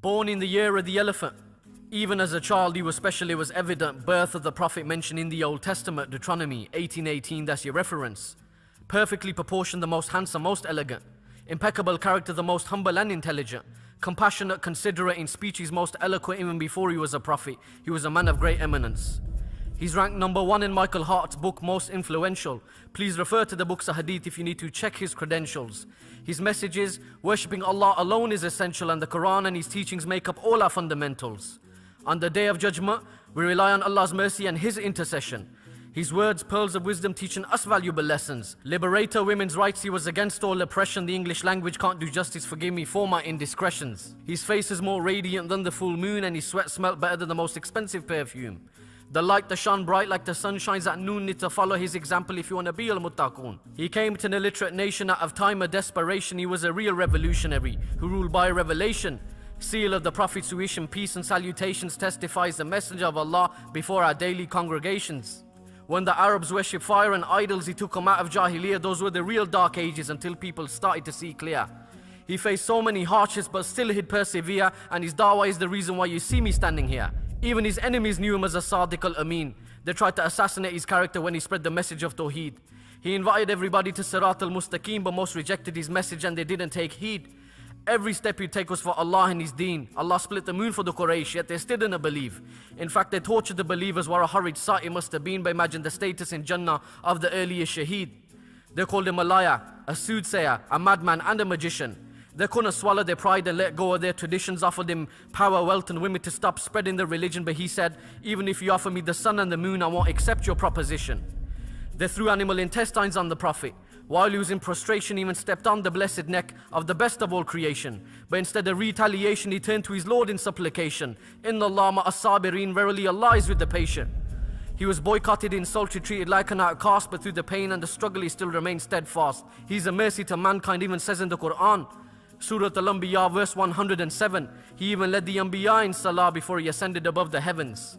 Born in the year of the elephant. Even as a child he was special, it was evident. Birth of the Prophet mentioned in the Old Testament, Deuteronomy 18:18, that's your reference. Perfectly proportioned, the most handsome, most elegant. Impeccable character, the most humble and intelligent. Compassionate, considerate in speech, he's most eloquent even before he was a prophet. He was a man of great eminence. He's ranked number 1 in Michael Hart's book, Most Influential. Please refer to the books of Hadith if you need to check his credentials. His message is, worshipping Allah alone is essential, and the Quran and his teachings make up all our fundamentals. On the Day of Judgment, we rely on Allah's mercy and His intercession. His words, pearls of wisdom, teaching us valuable lessons. Liberator, women's rights, he was against all oppression. The English language can't do justice, forgive me for my indiscretions. His face is more radiant than the full moon, and his sweat smelt better than the most expensive perfume. The light that shone bright like the sun shines at noon, need to follow his example if you want to be al-muttaqun. He came to an illiterate nation out of time of desperation. He was a real revolutionary who ruled by revelation. Seal of the Prophet's tuition, peace and salutations, testifies the messenger of Allah before our daily congregations. When the Arabs worshipped fire and idols, he took them out of Jahiliyyah. Those were the real dark ages until people started to see clear. He faced so many hardships but still he'd persevere, and his da'wah is the reason why you see me standing here. Even his enemies knew him as a Sadiq al-Amin. They tried to assassinate his character when he spread the message of Tawheed. He invited everybody to Sirat al-Mustaqim, but most rejected his message and they didn't take heed. Every step he'd take was for Allah and His deen. Allah split the moon for the Quraysh, yet they still didn't believe. In fact, they tortured the believers. What a horrid sight it must have been. But imagine the status in Jannah of the earliest shaheed. They called him a liar, a soothsayer, a madman and a magician. They couldn't swallow their pride and let go of their traditions. Offered him power, wealth and women to stop spreading the religion, but he said, even if you offer me the sun and the moon, I won't accept your proposition. They threw animal intestines on the Prophet. While he was in prostration, he even stepped on the blessed neck of the best of all creation. But instead of retaliation, he turned to his Lord in supplication. Inna Allah ma'as sabirin, verily Allah is with the patient. He was boycotted, insulted, treated like an outcast, but through the pain and the struggle he still remained steadfast. He's a mercy to mankind, even says in the Quran. Surah Al-Anbiya verse 107. He even led the Anbiya in Salah before he ascended above the heavens.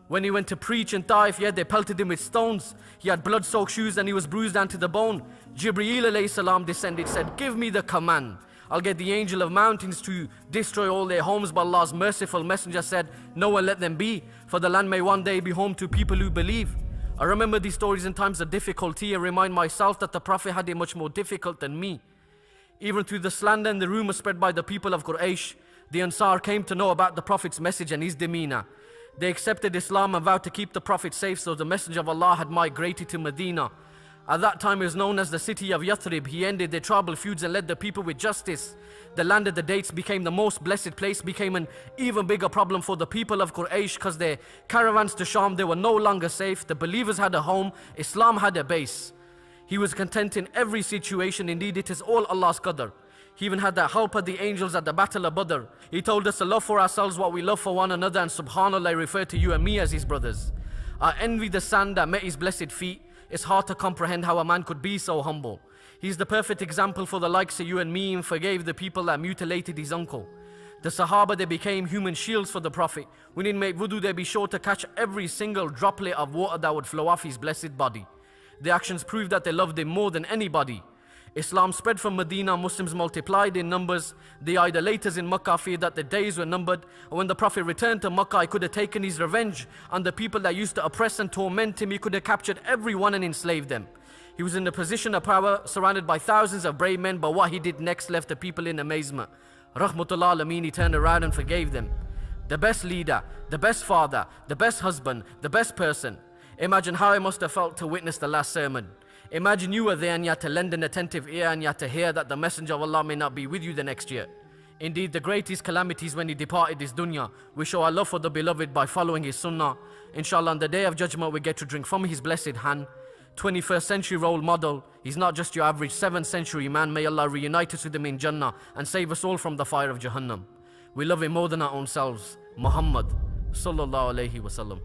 When he went to preach in Taif, yet they pelted him with stones. He had blood-soaked shoes and he was bruised down to the bone. Jibreel alayhi salam descended, said, give me the command. I'll get the angel of mountains to destroy all their homes. But Allah's merciful messenger said, no one let them be, for the land may one day be home to people who believe. I remember these stories in times of difficulty and remind myself that the Prophet had it much more difficult than me. Even through the slander and the rumor spread by the people of Quraysh, the Ansar came to know about the Prophet's message and his demeanor. They accepted Islam and vowed to keep the Prophet safe, so the Messenger of Allah had migrated to Medina. At that time it was known as the city of Yathrib. He ended their tribal feuds and led the people with justice. The land of the dates became the most blessed place, became an even bigger problem for the people of Quraysh because their caravans to Sham, they were no longer safe. The believers had a home, Islam had a base. He was content in every situation. Indeed, it is all Allah's qadr. He even had the help of the angels at the battle of Badr. He told us to love for ourselves what we love for one another, and subhanAllah, I refer to you and me as his brothers. I envy the sand that met his blessed feet. It's hard to comprehend how a man could be so humble. He's the perfect example for the likes of you and me, and forgave the people that mutilated his uncle. The Sahaba, they became human shields for the Prophet. When he'd make wudu, they'd be sure to catch every single droplet of water that would flow off his blessed body. Their actions proved that they loved him more than anybody. Islam spread from Medina, Muslims multiplied in numbers. The idolaters in Makkah feared that the days were numbered. And when the Prophet returned to Makkah, he could have taken his revenge on the people that used to oppress and torment him. He could have captured everyone and enslaved them. He was in a position of power, surrounded by thousands of brave men, but what he did next left the people in amazement. Rahmatullah alameen, he turned around and forgave them. The best leader, the best father, the best husband, the best person. Imagine how it must have felt to witness the last sermon. Imagine you were there and you had to lend an attentive ear and you had to hear that the Messenger of Allah may not be with you the next year. Indeed, the greatest calamities when he departed this dunya. We show our love for the beloved by following his sunnah. Inshallah, on the day of judgment, we get to drink from his blessed hand. 21st century role model. He's not just your average 7th century man. May Allah reunite us with him in Jannah and save us all from the fire of Jahannam. We love him more than our own selves. Muhammad sallallahu alayhi wasallam.